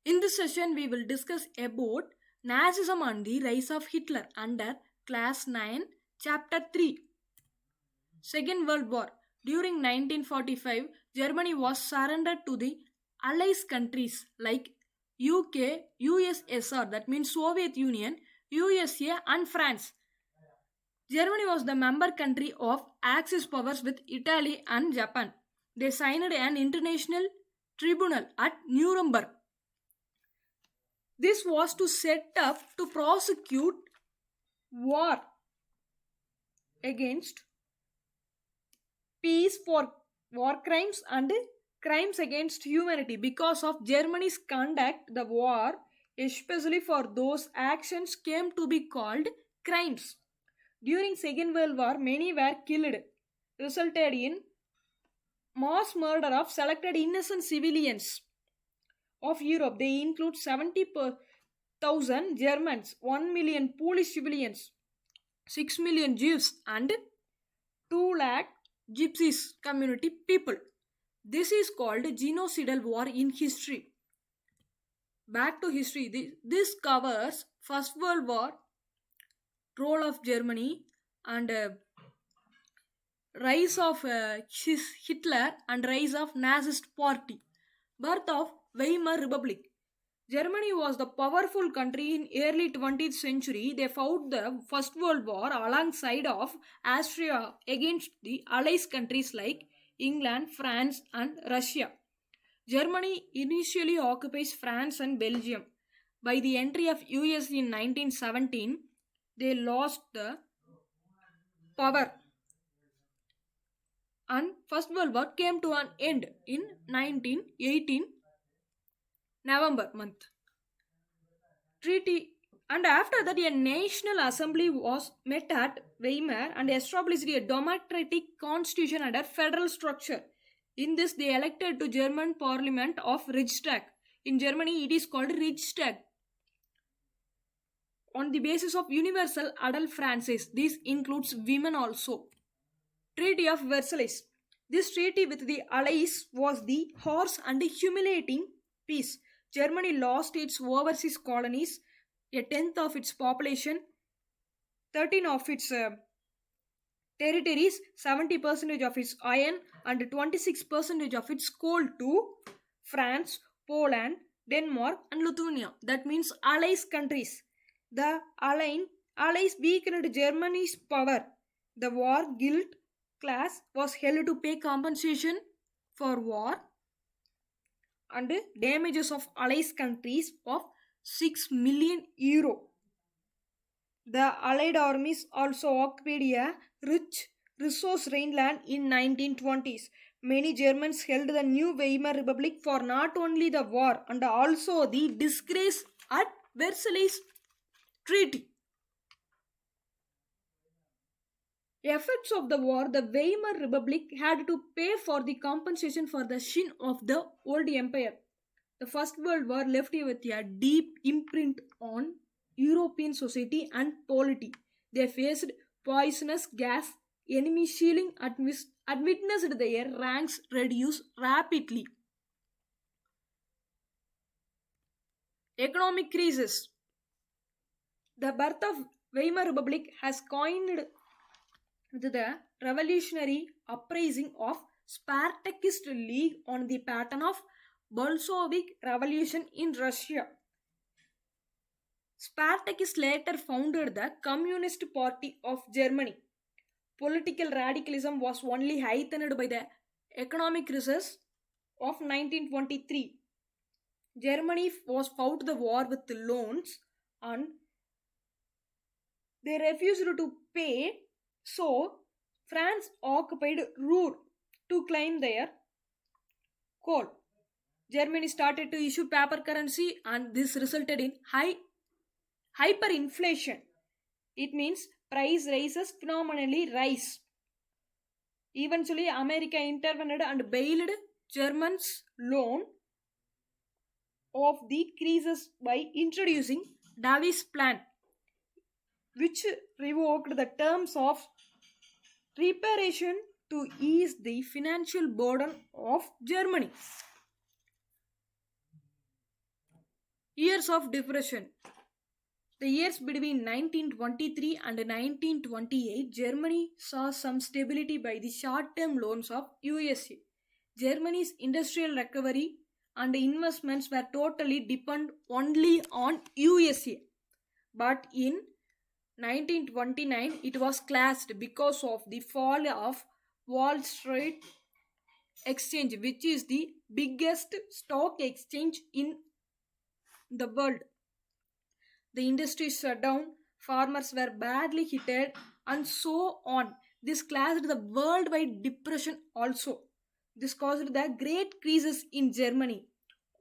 In this session, we will discuss about Nazism and the rise of Hitler under Class 9, Chapter 3. Second World War. During 1945, Germany was surrendered to the Allies countries like UK, USSR, that means Soviet Union, USA, and France. Germany was the member country of Axis powers with Italy and Japan. They signed an international tribunal at Nuremberg. This was to set up to prosecute war against peace for war crimes and crimes against humanity. Because of Germany's conduct, the war, especially for those actions, came to be called crimes. During Second World War, many were killed, resulted in mass murder of selected innocent civilians of Europe. They include 70,000 Germans, 1 million Polish civilians, 6 million Jews, and 2 lakh Gypsies community people. This is called genocidal war in history. Back to history. This covers First World War, role of Germany, and rise of Hitler and rise of Nazist party. Birth of Weimar Republic. Germany was the powerful country in early 20th century. They fought the First World War alongside of Austria against the Allies countries like England, France, and Russia. Germany initially occupies France and Belgium. By the entry of US in 1917, they lost the power. And First World War came to an end in 1918 November month. Treaty, and after that a national assembly was met at Weimar and established a democratic constitution under federal structure. In this they elected to German parliament of Reichstag. In Germany it is called Reichstag. On the basis of universal adult franchise, this includes women also. Treaty of Versailles. This treaty with the Allies was the harsh and humiliating peace. Germany lost its overseas colonies, a tenth of its population, 13 of its territories, 70% of its iron, and 26% of its coal to France, Poland, Denmark, and Lithuania. That means Allies countries. The Allies weakened Germany's power. The war guilt class was held to pay compensation for war and damages of Allies countries of 6 million euro. The Allied armies also occupied a rich resource Rhineland in 1920s. Many Germans held the new Weimar Republic for not only the war and also the disgrace at Versailles Treaty. Effects of the war, the Weimar Republic had to pay for the compensation for the sin of the old empire. The First World War left with a deep imprint on European society and polity. They faced poisonous gas, enemy shelling, and witnessed their ranks reduce rapidly. Economic crisis. The birth of Weimar Republic has coined the revolutionary uprising of Spartakist League on the pattern of Bolshevik Revolution in Russia. Spartakists later founded the Communist Party of Germany. Political radicalism was only heightened by the economic crisis of 1923. Germany was fought the war with loans and they refused to pay, so France occupied Ruhr to claim their coal. Germany started to issue paper currency and this resulted in hyperinflation. It means price rises phenomenally rise. Eventually, America intervened and bailed Germans' loan of the crisis by introducing Davis Plan, which revoked the terms of reparation to ease the financial burden of Germany. Years of depression. The years between 1923 and 1928, Germany saw some stability by the short-term loans of USA. Germany's industrial recovery and investments were totally dependent only on USA. But in 1929, it was clashed because of the fall of Wall Street Exchange, which is the biggest stock exchange in the world. The industry shut down, farmers were badly hit, and so on. This caused the worldwide depression also. This caused the great crisis in Germany.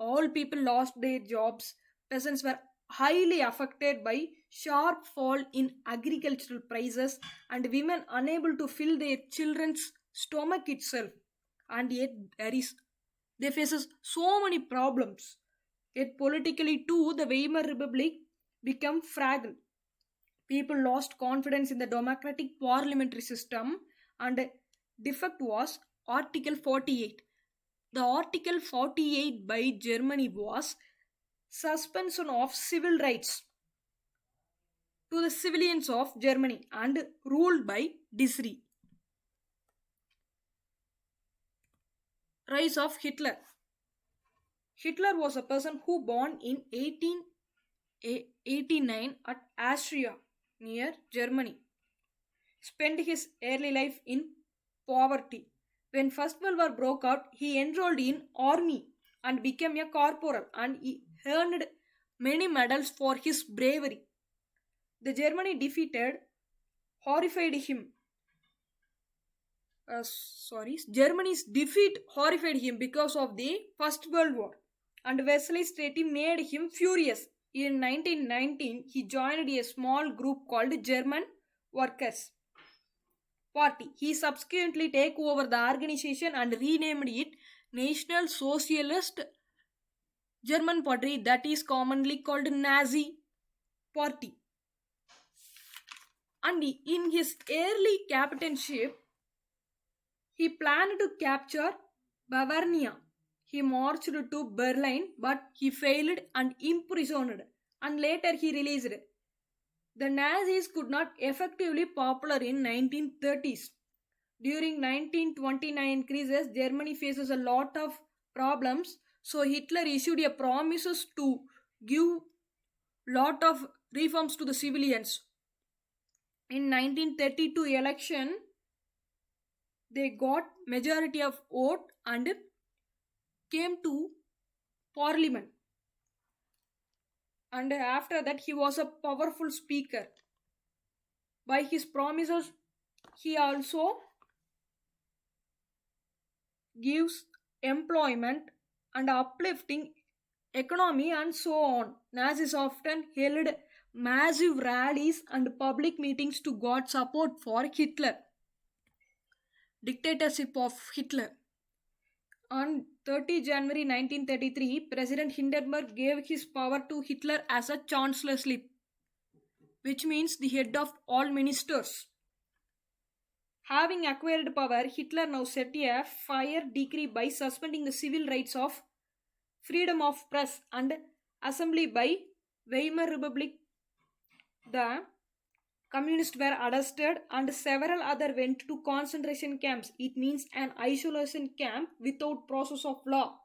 All people lost their jobs. Peasants were highly affected by sharp fall in agricultural prices and women unable to fill their children's stomach itself. And yet they faces so many problems. Yet politically too, the Weimar Republic became fragile. People lost confidence in the democratic parliamentary system, and defect was Article 48. The Article 48 by Germany was suspension of civil rights to the civilians of Germany and ruled by Disraeli. Rise of Hitler. Hitler was a person who born in 1889 at Austria near Germany. Spent his early life in poverty. When First World War broke out, he enrolled in army and became a corporal, and he earned many medals for his bravery. The Germany defeated horrified him. Germany's defeat horrified him because of the First World War, and Wesley Stratey made him furious. In 1919, he joined a small group called German Workers' Party. He subsequently took over the organization and renamed it National Socialist German Party, that is commonly called Nazi Party. And in his early captainship, he planned to capture Bavaria. He marched to Berlin, but he failed and imprisoned, and later he released. The Nazis could not effectively popular in 1930s. During 1929 crisis, Germany faces a lot of problems, so Hitler issued a promises to give lot of reforms to the civilians. In 1932 election, they got majority of vote and came to parliament. And after that, he was a powerful speaker. By his promises, he also gives employment and uplifting economy and so on. Nazis often held massive rallies and public meetings to got support for Hitler. Dictatorship of Hitler. On 30 January 1933, President Hindenburg gave his power to Hitler as a chancellershlip, which means the head of all ministers. Having acquired power, Hitler now set a fire decree by suspending the civil rights of freedom of press and assembly by Weimar Republic. The communists were arrested and several others went to concentration camps. It means an isolation camp without process of law.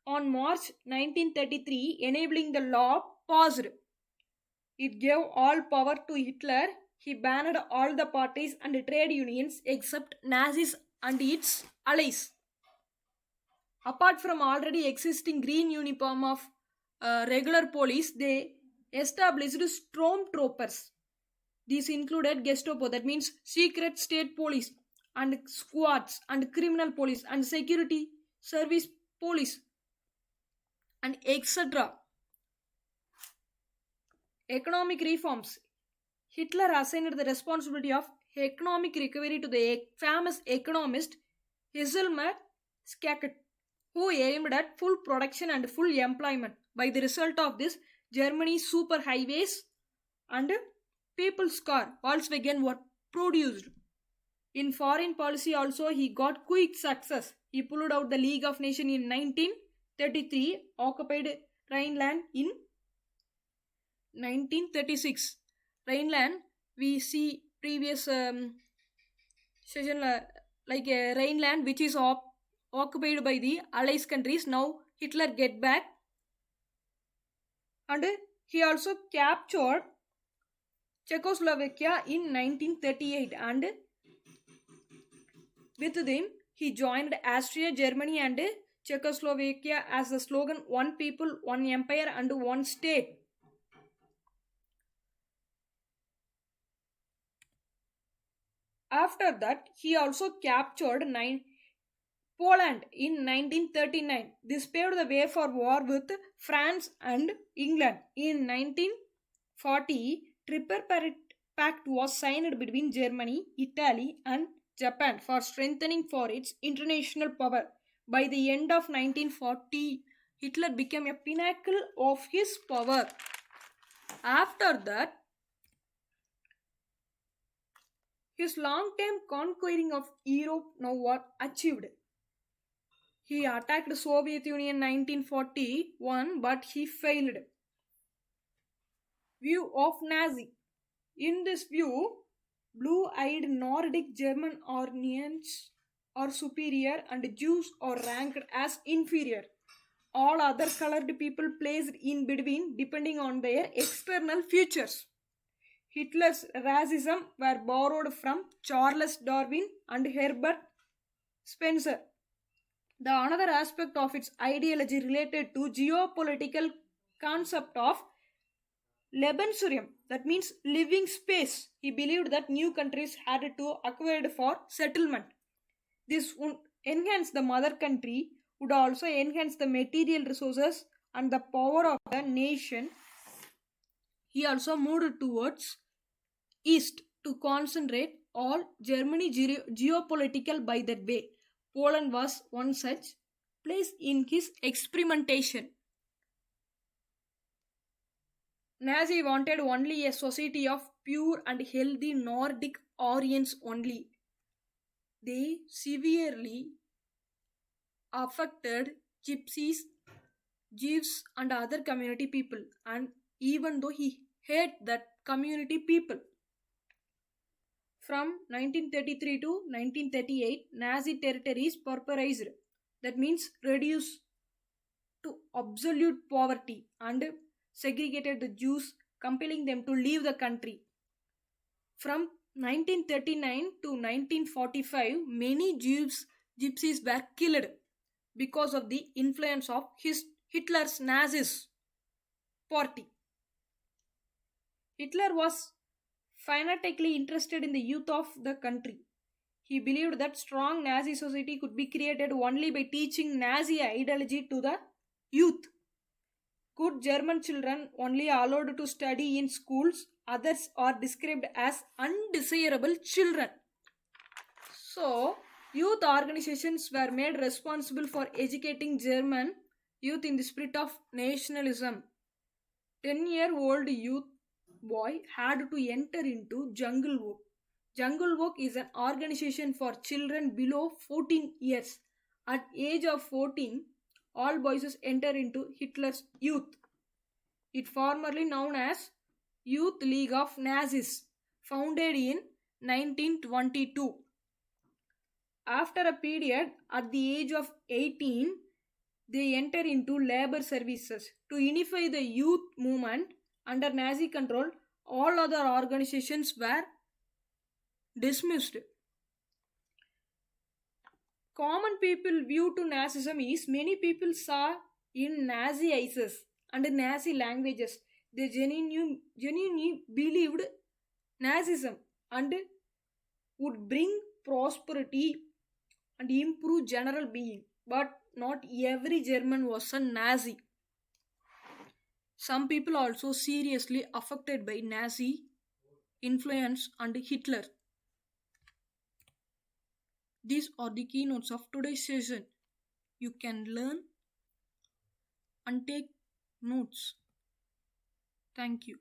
On March 1933, enabling the law passed. It gave all power to Hitler. He banned all the parties and trade unions except Nazis and its allies. Apart from already existing green uniform of regular police, they established stormtroopers. These included Gestapo, that means secret state police, and squads, and criminal police, and security service police, and etc. Economic reforms. Hitler assigned the responsibility of economic recovery to the famous economist Hjalmar Schacht, who aimed at full production and full employment. By the result of this, Germany's superhighways and people's car Volkswagen were produced. In foreign policy also, he got quick success. He pulled out the League of Nations in 19 1933 occupied Rhineland in 1936. Rhineland, we see previous session like Rhineland, which is occupied by the Allies countries. Now Hitler get back, and he also captured Czechoslovakia in 1938, and with them he joined Austria, Germany, and Czechoslovakia as the slogan "One People, One Empire, and One State." After that, he also captured Poland in 1939. This paved the way for war with France and England. In 1940, Tripartite Pact was signed between Germany, Italy, and Japan for strengthening for its international power. By the end of 1940, Hitler became a pinnacle of his power. After that, his long-term conquering of Europe now was achieved. He attacked the Soviet Union in 1941, but he failed. View of Nazi. In this view, blue-eyed Nordic German Armenians are superior and Jews are ranked as inferior. All other colored people placed in between depending on their external features. Hitler's racism were borrowed from Charles Darwin and Herbert Spencer. The another aspect of its ideology related to geopolitical concept of Lebensraum, that means living space. He believed that new countries had to acquire for settlement. This would enhance the mother country, would also enhance the material resources and the power of the nation. He also moved towards east to concentrate all Germany geopolitical by that way. Poland was one such place in his experimentation. Nazi wanted only a society of pure and healthy Nordic Aryans only. They severely affected Gypsies, Jews, and other community people, and even though he hated that community people. From 1933 to 1938, Nazi territories pauperized. That means reduced to absolute poverty and segregated the Jews, compelling them to leave the country. From 1939 to 1945, many Gypsies were killed because of the influence of Hitler's Nazis party. Hitler was fanatically interested in the youth of the country. He believed that strong Nazi society could be created only by teaching Nazi ideology to the youth. Good German children only allowed to study in schools, others are described as undesirable children. So, youth organizations were made responsible for educating German youth in the spirit of nationalism. 10-year-old youth boy had to enter into Jungle Walk. Jungle Walk is an organization for children below 14 years. At age of 14, all boys enter into Hitler's youth. It formerly known as Youth League of Nazis, founded in 1922. After a period, at the age of 18, they enter into labor services. To unify the youth movement under Nazi control, all other organizations were dismissed. Common people view to Nazism is many people saw in Nazi eyes and Nazi languages. They genuinely believed Nazism and would bring prosperity and improve general being. But not every German was a Nazi. Some people also seriously affected by Nazi influence and Hitler. These are the keynotes of today's session. You can learn and take notes. Thank you.